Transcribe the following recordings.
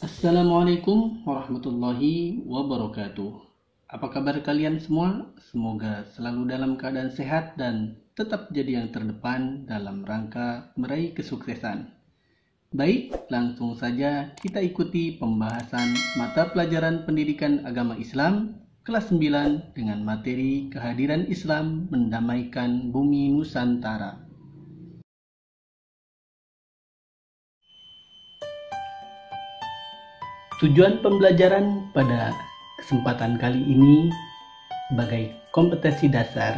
Assalamualaikum warahmatullahi wabarakatuh. Apa kabar kalian semua? Semoga selalu dalam keadaan sehat dan tetap jadi yang terdepan dalam rangka meraih kesuksesan. Baik, langsung saja kita ikuti pembahasan mata pelajaran pendidikan agama Islam kelas 9 dengan materi kehadiran Islam mendamaikan bumi Nusantara. Tujuan pembelajaran pada kesempatan kali ini sebagai kompetensi dasar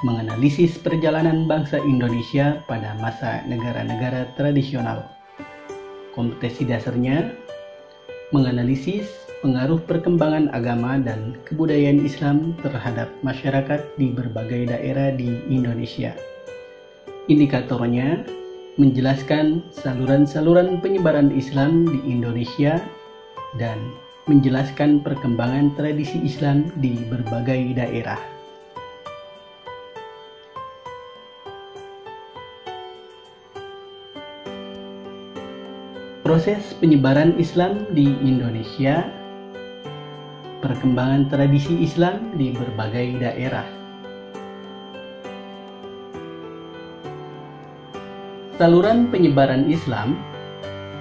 menganalisis perjalanan bangsa Indonesia pada masa negara-negara tradisional. Kompetensi dasarnya menganalisis pengaruh perkembangan agama dan kebudayaan Islam terhadap masyarakat di berbagai daerah di Indonesia. Indikatornya menjelaskan saluran-saluran penyebaran Islam di Indonesia dan menjelaskan perkembangan tradisi Islam di berbagai daerah. Proses penyebaran Islam di Indonesia, perkembangan tradisi Islam di berbagai daerah. Saluran penyebaran Islam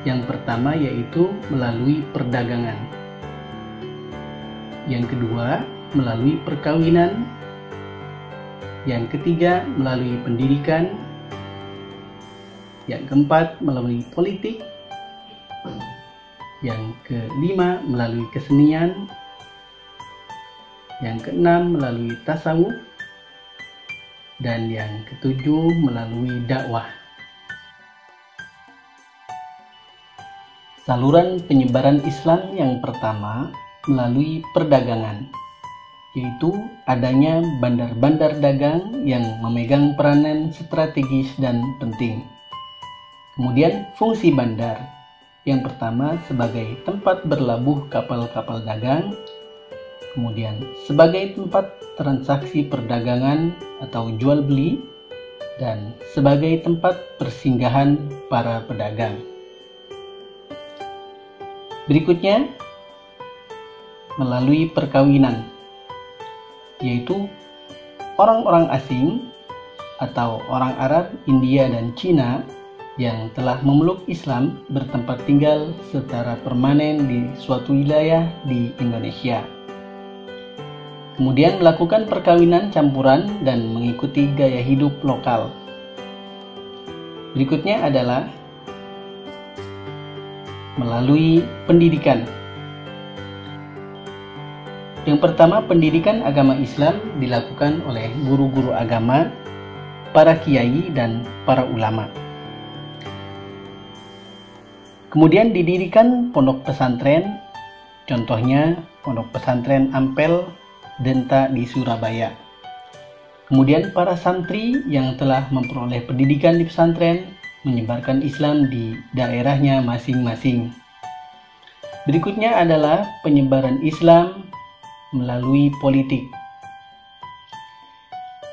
yang pertama yaitu melalui perdagangan. Yang kedua, melalui perkawinan. Yang ketiga, melalui pendidikan. Yang keempat, melalui politik. Yang kelima, melalui kesenian. Yang keenam, melalui tasawuf. Dan yang ketujuh, melalui dakwah. Saluran penyebaran Islam yang pertama melalui perdagangan, yaitu adanya bandar-bandar dagang yang memegang peranan strategis dan penting. Kemudian fungsi bandar, yang pertama sebagai tempat berlabuh kapal-kapal dagang, kemudian sebagai tempat transaksi perdagangan atau jual beli, dan sebagai tempat persinggahan para pedagang. Berikutnya, melalui perkawinan, yaitu orang-orang asing atau orang Arab, India, dan Cina yang telah memeluk Islam bertempat tinggal secara permanen di suatu wilayah di Indonesia. Kemudian melakukan perkawinan campuran dan mengikuti gaya hidup lokal. Berikutnya adalah melalui pendidikan. Yang pertama, pendidikan agama Islam dilakukan oleh guru-guru agama, para kiai, dan para ulama. Kemudian didirikan pondok pesantren, contohnya pondok pesantren Ampel, Denta di Surabaya. Kemudian para santri yang telah memperoleh pendidikan di pesantren menyebarkan Islam di daerahnya masing-masing. Berikutnya adalah penyebaran Islam melalui politik.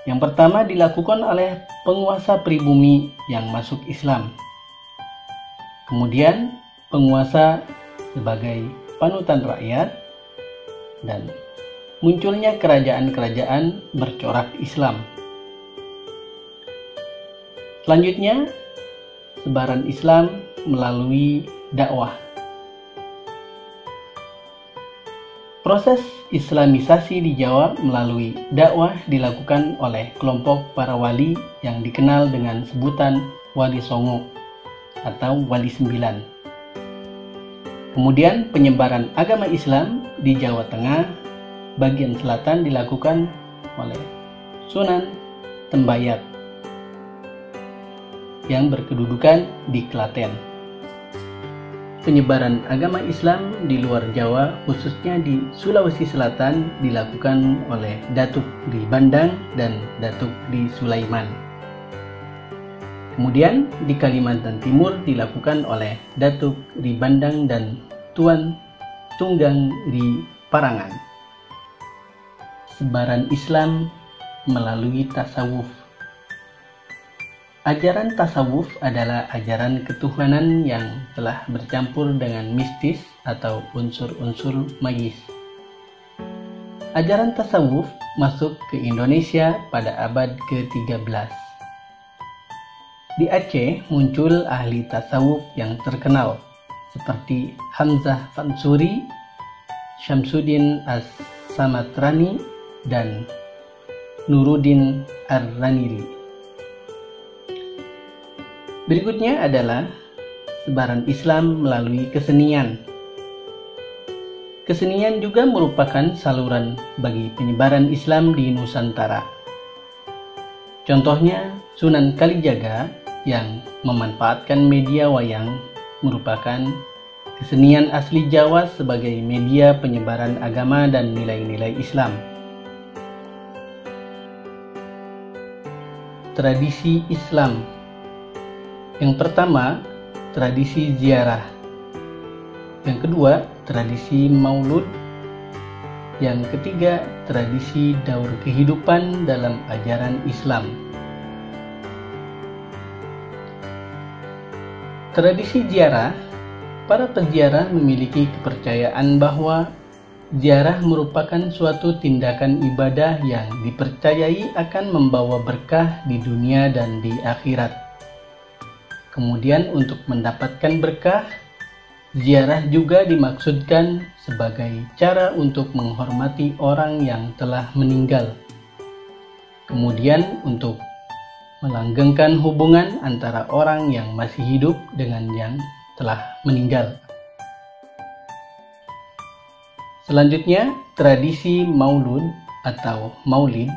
Yang pertama dilakukan oleh penguasa pribumi yang masuk Islam. Kemudian penguasa sebagai panutan rakyat dan munculnya kerajaan-kerajaan bercorak Islam. Selanjutnya, sebaran Islam melalui dakwah. Proses Islamisasi di Jawa melalui dakwah dilakukan oleh kelompok para wali yang dikenal dengan sebutan Wali Songo atau Wali Sembilan. Kemudian penyebaran agama Islam di Jawa Tengah bagian selatan dilakukan oleh Sunan Tembayat yang berkedudukan di Klaten. Penyebaran agama Islam di luar Jawa, khususnya di Sulawesi Selatan, dilakukan oleh Datuk di Bandang dan Datuk di Sulaiman. Kemudian di Kalimantan Timur dilakukan oleh Datuk di Bandang dan Tuan Tunggang di Parangan. Sebaran Islam melalui tasawuf. Ajaran tasawuf adalah ajaran ketuhanan yang telah bercampur dengan mistis atau unsur-unsur magis. Ajaran tasawuf masuk ke Indonesia pada abad ke-13. Di Aceh muncul ahli tasawuf yang terkenal seperti Hamzah Fansuri, Syamsuddin As-Samatrani, dan Nuruddin Ar-Raniri. Berikutnya adalah sebaran Islam melalui kesenian. Kesenian juga merupakan saluran bagi penyebaran Islam di Nusantara. Contohnya Sunan Kalijaga yang memanfaatkan media wayang merupakan kesenian asli Jawa sebagai media penyebaran agama dan nilai-nilai Islam. Tradisi Islam. Yang pertama, tradisi ziarah. Yang kedua, tradisi maulud. Yang ketiga, tradisi daur kehidupan dalam ajaran Islam. Tradisi ziarah, para peziarah memiliki kepercayaan bahwa ziarah merupakan suatu tindakan ibadah yang dipercayai akan membawa berkah di dunia dan di akhirat. Kemudian untuk mendapatkan berkah, ziarah juga dimaksudkan sebagai cara untuk menghormati orang yang telah meninggal. Kemudian untuk melanggengkan hubungan antara orang yang masih hidup dengan yang telah meninggal. Selanjutnya, tradisi maulud atau maulid.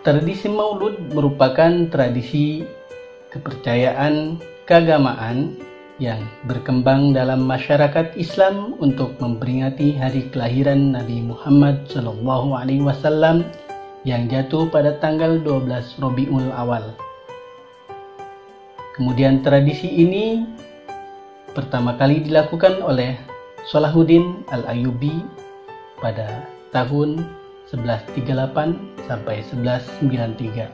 Tradisi maulud merupakan tradisi kepercayaan keagamaan yang berkembang dalam masyarakat Islam untuk memperingati hari kelahiran Nabi Muhammad SAW yang jatuh pada tanggal 12 Rabiul Awal. Kemudian tradisi ini pertama kali dilakukan oleh Salahuddin Al-Ayyubi pada tahun 1138 sampai 1193.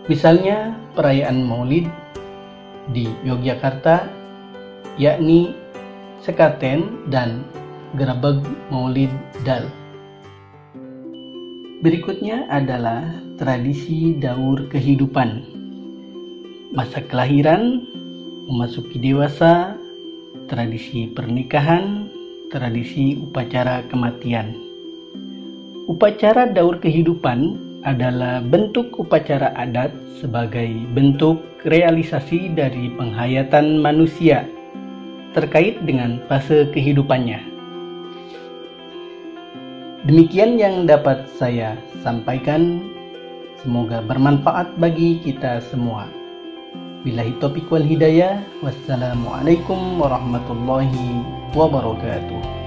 Misalnya perayaan Maulid di Yogyakarta, yakni Sekaten dan Grebeg Maulid Dal. Berikutnya adalah tradisi daur kehidupan. Masa kelahiran, memasuki dewasa, tradisi pernikahan, tradisi upacara kematian. Upacara daur kehidupan adalah bentuk upacara adat sebagai bentuk realisasi dari penghayatan manusia terkait dengan fase kehidupannya. Demikian yang dapat saya sampaikan, semoga bermanfaat bagi kita semua. Billahi taufiq wal hidayah. Wassalamualaikum warahmatullahi wabarakatuh.